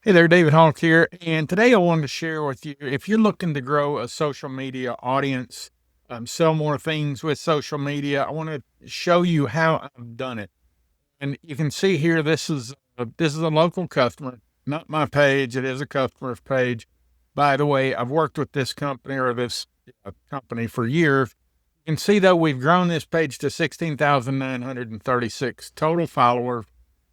Hey there, David Hawk here, and today I wanted to share with you if you're looking to grow a social media audience, sell more things with social media. I want to show you how I've done it, and you can see here this is a local customer, not my page. It is a customer's page. By the way, I've worked with this company or this company for years. You can see though we've grown this page to 16,936 total followers.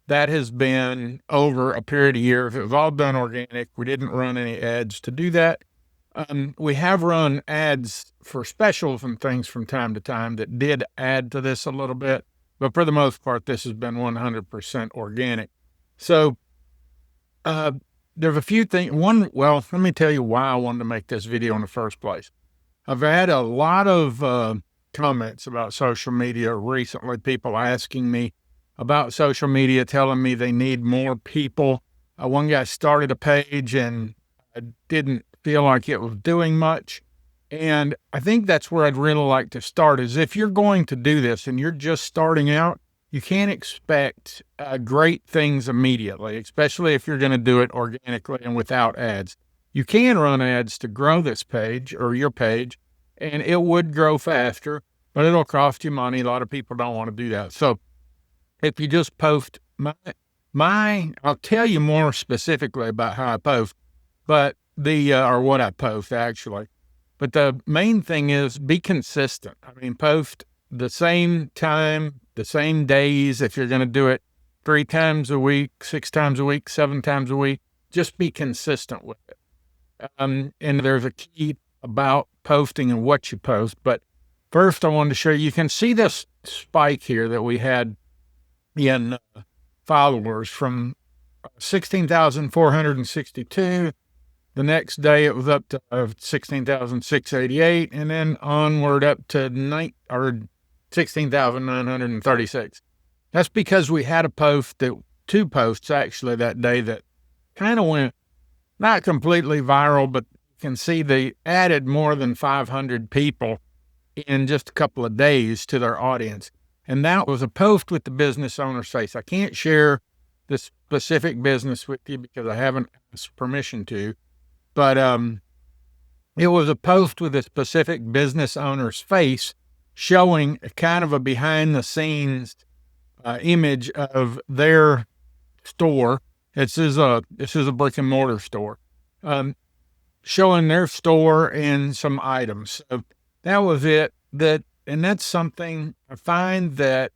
That has been over a period of years. It was all done organic. We didn't run any ads to do that. We have run ads for specials and things from time to time that did add to this a little bit, but for the most part, this has been 100% organic. So there's a few things. Well, let me tell you why I wanted to make this video in the first place. I've had a lot of comments about social media recently, people asking me about social media, telling me they need more people. One guy started a page and I didn't feel like it was doing much. And I think that's where I'd really like to start is if you're going to do this and you're just starting out, you can't expect great things immediately, especially if you're going to do it organically and without ads. You can run ads to grow this page or your page, and it would grow faster, but it'll cost you money. A lot of people don't want to do that. So if you just post I'll tell you more specifically about how I post, but or what I post actually. But the main thing is be consistent. I mean, post the same time, the same days. If you're going to do it 3 times a week, 6 times a week, 7 times a week, just be consistent with it. And there's a key about posting and what you post. But first I wanted to show you can see this spike here that we had in followers from 16,462. The next day it was up to 16,688, and then onward up to 16,936. That's because we had two posts actually that day that kind of went not completely viral, but you can see they added more than 500 people in just a couple of days to their audience. And that was a post with the business owner's face. I can't share the specific business with you because I haven't asked permission to, but it was a post with a specific business owner's face showing kind of a behind the scenes image of their store. This is a brick and mortar store, showing their store and some items. So that was it. And that's something I find that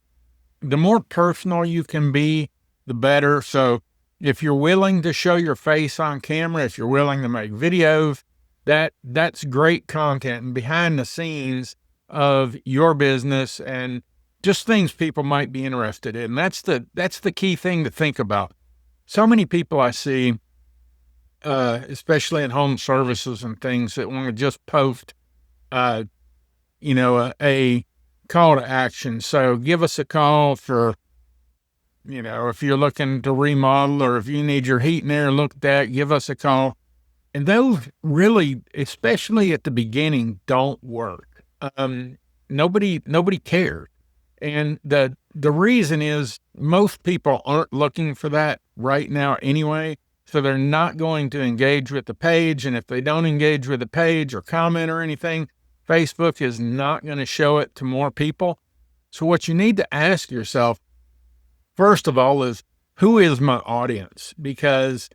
the more personal you can be, the better. So if you're willing to show your face on camera, if you're willing to make videos, that's great content and behind the scenes of your business and just things people might be interested in. That's the key thing to think about. So many people I see, especially in home services and things, that want to just post a call to action. So give us a call for, if you're looking to remodel or if you need your heat and air looked at, give us a call. And those really, especially at the beginning, don't work. Nobody cares. And the reason is most people aren't looking for that right now anyway. So they're not going to engage with the page. And if they don't engage with the page or comment or anything, Facebook is not going to show it to more people. So what you need to ask yourself, first of all, is who is my audience? Because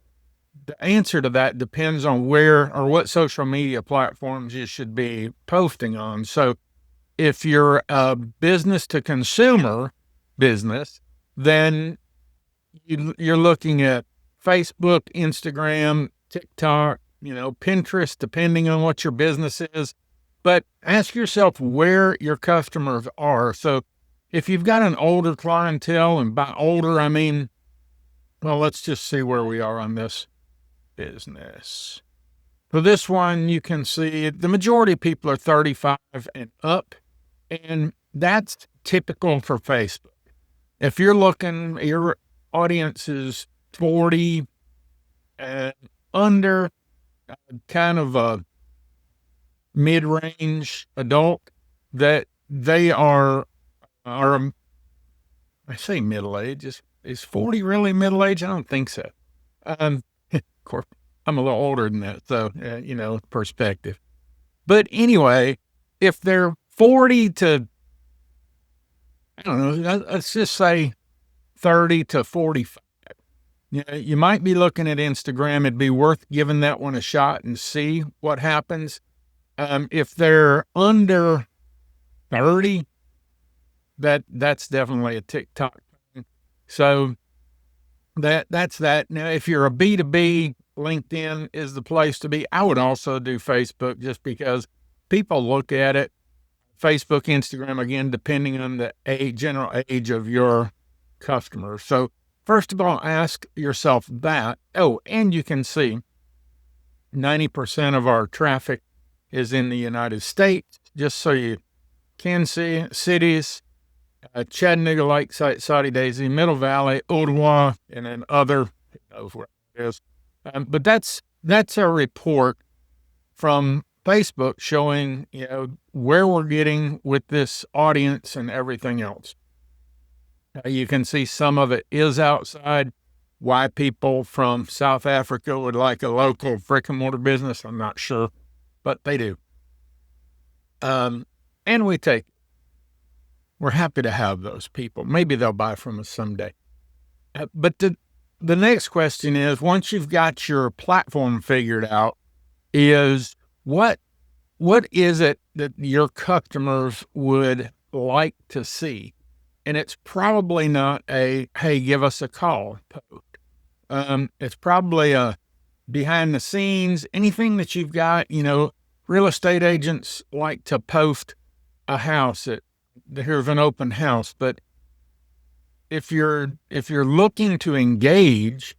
the answer to that depends on where or what social media platforms you should be posting on. So if you're a business to consumer business, then you're looking at Facebook, Instagram, TikTok, Pinterest, depending on what your business is. But ask yourself where your customers are. So if you've got an older clientele, and by older, I mean, well, let's just see where we are on this business. For this one, you can see the majority of people are 35 and up, and that's typical for Facebook. If you're looking, your audience is 40 and under, kind of a mid-range adult, that they are I say middle age. Is 40 really middle age? I don't think so. Of course, I'm a little older than that, so, perspective. But anyway, if they're 40 to, I don't know, let's just say 30 to 45, you might be looking at Instagram. It'd be worth giving that one a shot and see what happens. If they're under 30, that's definitely a TikTok thing. So that's that. Now, if you're a B2B, LinkedIn is the place to be. I would also do Facebook just because people look at it. Facebook, Instagram, again, depending on the general age of your customers. So first of all, ask yourself that. Oh, and you can see 90% of our traffic is in the United States, just so you can see cities, Chattanooga, Lakeside, Soddy Daisy, Middle Valley, Ottawa, and then other, who knows where it is. But that's a report from Facebook showing, where we're getting with this audience and everything else. You can see some of it is outside. Why people from South Africa would like a local brick and mortar business, I'm not sure, but they do. And we're happy to have those people. Maybe they'll buy from us someday. But the next question is, once you've got your platform figured out, is what is it that your customers would like to see? And it's probably not a, hey, give us a call post. It's probably a behind the scenes, anything that you've got. Real estate agents like to post a house here's an open house. But if you're looking to engage,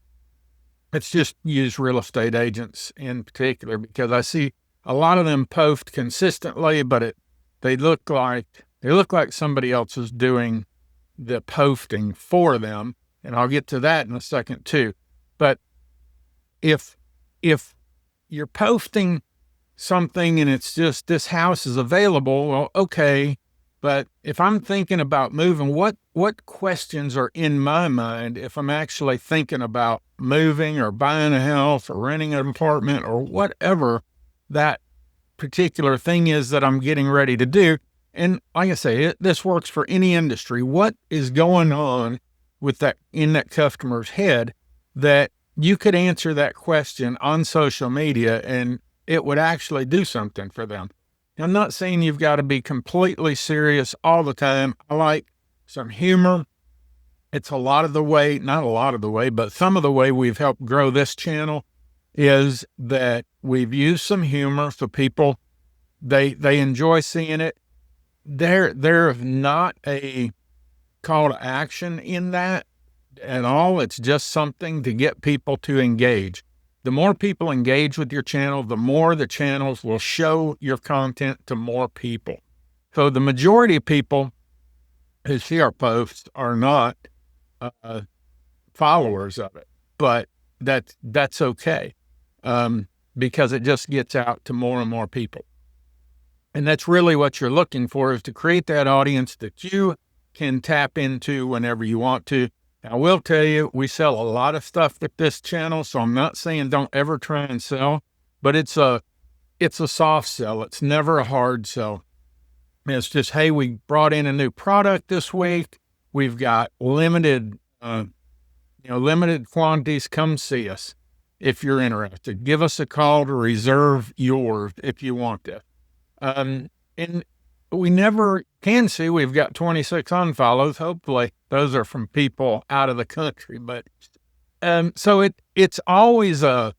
let's just use real estate agents in particular, because I see a lot of them post consistently, but they look like somebody else is doing the posting for them. And I'll get to that in a second too. But if you're posting something and it's just, this house is available, well, okay. But if I'm thinking about moving, what questions are in my mind if I'm actually thinking about moving or buying a house or renting an apartment or whatever that particular thing is that I'm getting ready to do? And like I say, this works for any industry. What is going on with that in that customer's head that you could answer that question on social media and it would actually do something for them? I'm not saying you've got to be completely serious all the time. I like some humor. It's not a lot of the way, but some of the way we've helped grow this channel is that we've used some humor so people, they enjoy seeing it. There's not a call to action in that at all. It's just something to get people to engage. The more people engage with your channel, the more the channels will show your content to more people. So the majority of people who see our posts are not followers of it, but that's okay, because it just gets out to more and more people. And that's really what you're looking for, is to create that audience that you can tap into whenever you want to. I will tell you, we sell a lot of stuff at this channel, so I'm not saying don't ever try and sell, but it's a soft sell. It's never a hard sell. It's just, hey, we brought in a new product this week. We've got limited quantities. Come see us if you're interested. Give us a call to reserve yours if you want it. And we never can see, we've got 26 unfollows. Hopefully those are from people out of the country, but, so it's always a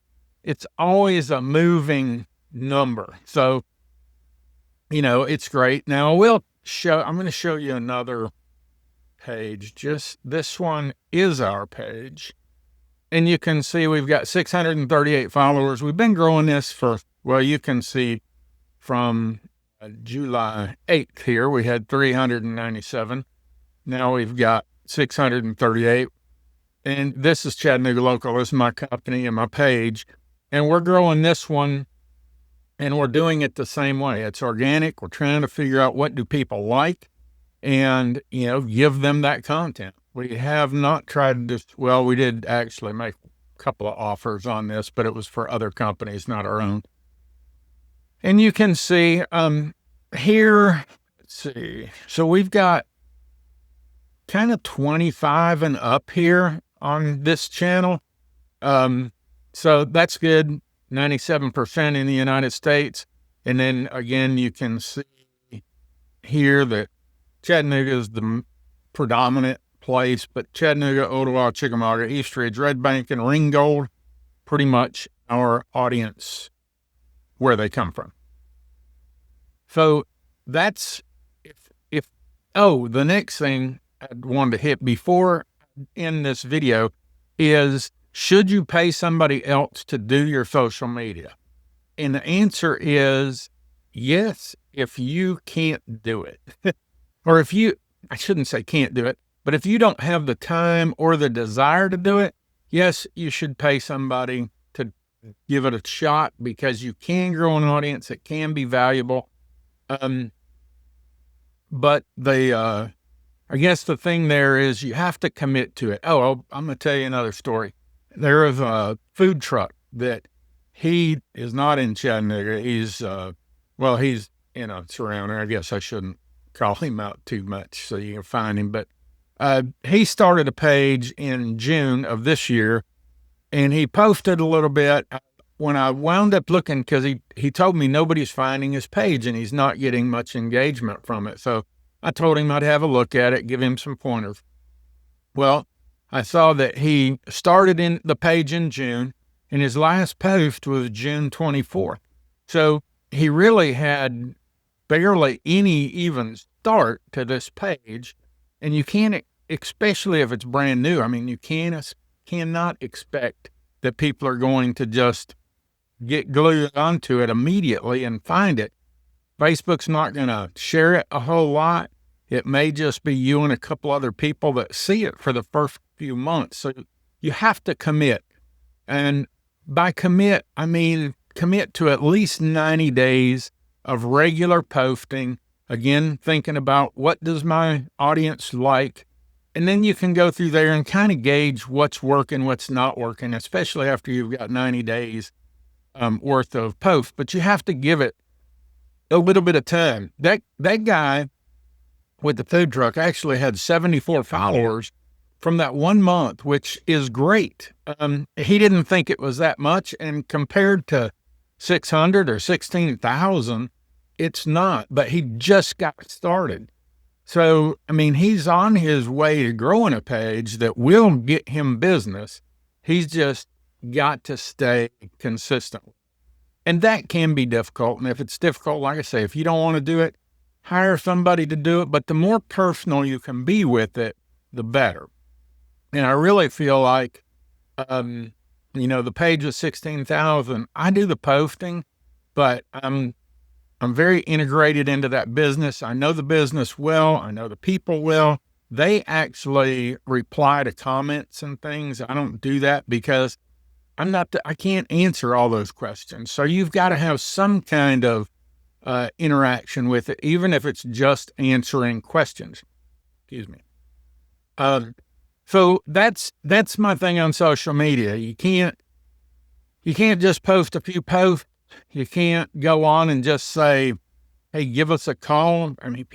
moving number. So, it's great. Now I'm going to show you another page. Just this one is our page. And you can see we've got 638 followers. We've been growing this you can see from July 8th here, we had 397. Now we've got 638. And this is Chattanooga Local. This is my company and my page. And we're growing this one, and we're doing it the same way. It's organic. We're trying to figure out what do people like and, give them that content. We have not tried to we did actually make couple of offers on this, but it was for other companies, not our own. And you can see here, let's see. So we've got kind of 25 and up here on this channel. So that's good. 97% in the United States. And then again, you can see here that Chattanooga is the predominant place, but Chattanooga, Ottawa, Chickamauga, East Ridge, Red Bank, and Ringgold, pretty much our audience where they come from. So that's the next thing I wanted to hit before in this video is, should you pay somebody else to do your social media? And the answer is yes, if you can't do it. Or I shouldn't say can't do it, but if you don't have the time or the desire to do it, yes, you should pay somebody to give it a shot, because you can grow an audience. It can be valuable. But I guess the thing there is you have to commit to it. I'm going to tell you another story. There is a food truck that he is not in Chattanooga. He's in a surrounding. I guess I shouldn't call him out too much so you can find him. But he started a page in June of this year, and he posted a little bit. When I wound up looking, because he told me nobody's finding his page and he's not getting much engagement from it. So I told him I'd have a look at it, give him some pointers. Well, I saw that he started in the page in June, and his last post was June 24th. So he really had barely any even start to this page. And you can't, especially if it's brand new, I mean, you cannot expect that people are going to just get glued onto it immediately and find it. Facebook's not going to share it a whole lot. It may just be you and a couple other people that see it for the first few months. So you have to commit. And by commit, I mean commit to at least 90 days of regular posting. Again, thinking about what does my audience like? And then you can go through there and kind of gauge what's working, what's not working, especially after you've got 90 days worth of posts. But you have to give it a little bit of time. That guy with the food truck actually had 74 followers from that 1 month, which is great. He didn't think it was that much, and compared to 600 or 16,000, it's not, but he just got started. So, I mean, he's on his way to growing a page that will get him business. He's just got to stay consistent. And that can be difficult. And if it's difficult, like I say, if you don't want to do it, hire somebody to do it. But the more personal you can be with it, the better. And I really feel like, the page was 16,000. I do the posting, but I'm very integrated into that business. I know the business well. I know the people well. They actually reply to comments and things. I don't do that because I can't answer all those questions. So you've got to have some kind of interaction with it, even if it's just answering questions. Excuse me. So that's my thing on social media. You can't just post a few posts. You can't go on and just say, hey, give us a call. I mean,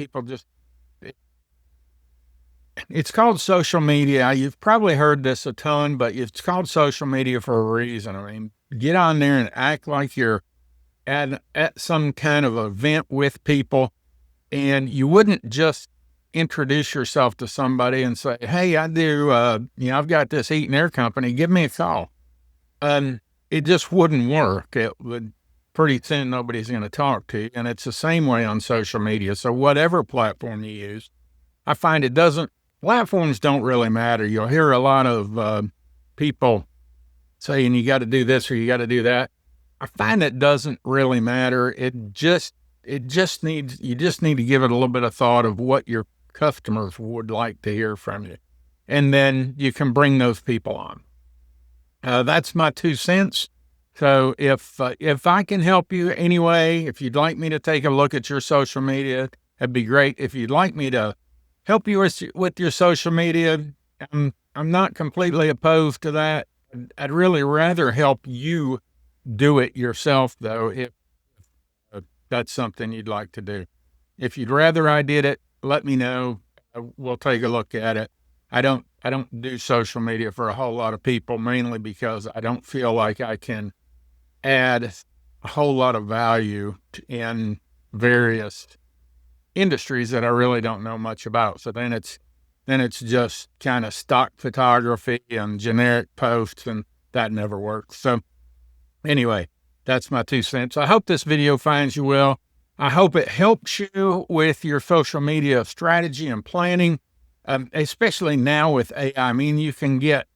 it's called social media. You've probably heard this a ton, but it's called social media for a reason. I mean, get on there and act like you're at some kind of event with people, and you wouldn't just introduce yourself to somebody and say, hey, I do, I've got this heat and air company, give me a call. It just wouldn't work. It would pretty soon nobody's going to talk to you. And it's the same way on social media. So whatever platform you use, I find platforms don't really matter. You'll hear a lot of people saying you got to do this or you got to do that. I find that doesn't really matter. You just need to give it a little bit of thought of what your customers would like to hear from you. And then you can bring those people on. That's my 2 cents. So if I can help you anyway, if you'd like me to take a look at your social media, that'd be great. If you'd like me to help you with your social media, I'm not completely opposed to that. I'd really rather help you do it yourself, though, if that's something you'd like to do. If you'd rather I did it, let me know. We'll take a look at it. I don't do social media for a whole lot of people, mainly because I don't feel like I can add a whole lot of value in various industries that I really don't know much about. So then it's just kind of stock photography and generic posts, and that never works. So anyway, that's my 2 cents. I hope this video finds you well. I hope it helps you with your social media strategy and planning, especially now with AI. I mean, you can get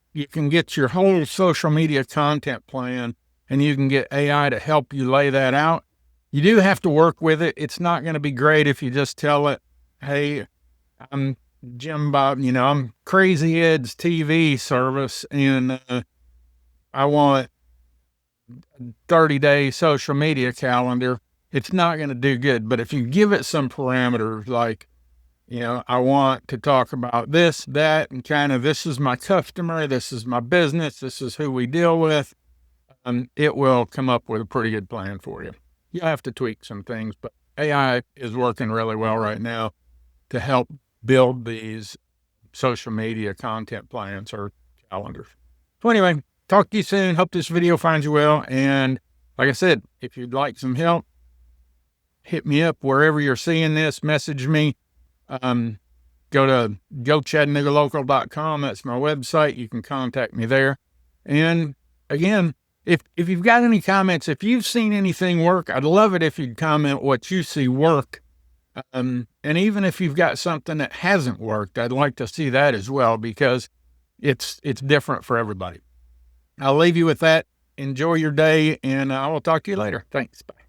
your whole social media content plan, and you can get AI to help you lay that out. You do have to work with it. It's not going to be great if you just tell it, hey, I'm Jim Bob, I'm Crazy Ed's TV service, and I want a 30-day social media calendar. It's not going to do good. But if you give it some parameters, like, I want to talk about this, that, and kind of, this is my customer, this is my business, this is who we deal with, it will come up with a pretty good plan for you. You have to tweak some things, but AI is working really well right now to help build these social media content plans or calendars. So anyway, talk to you soon. Hope this video finds you well. And like I said, if you'd like some help, hit me up wherever you're seeing this. Message me. Go to gochattanoogalocals.com. That's my website. You can contact me there. And again, if you've got any comments, if you've seen anything work, I'd love it if you'd comment what you see work. And even if you've got something that hasn't worked, I'd like to see that as well, because it's different for everybody. I'll leave you with that. Enjoy your day, and I will talk to you later. Thanks. Bye.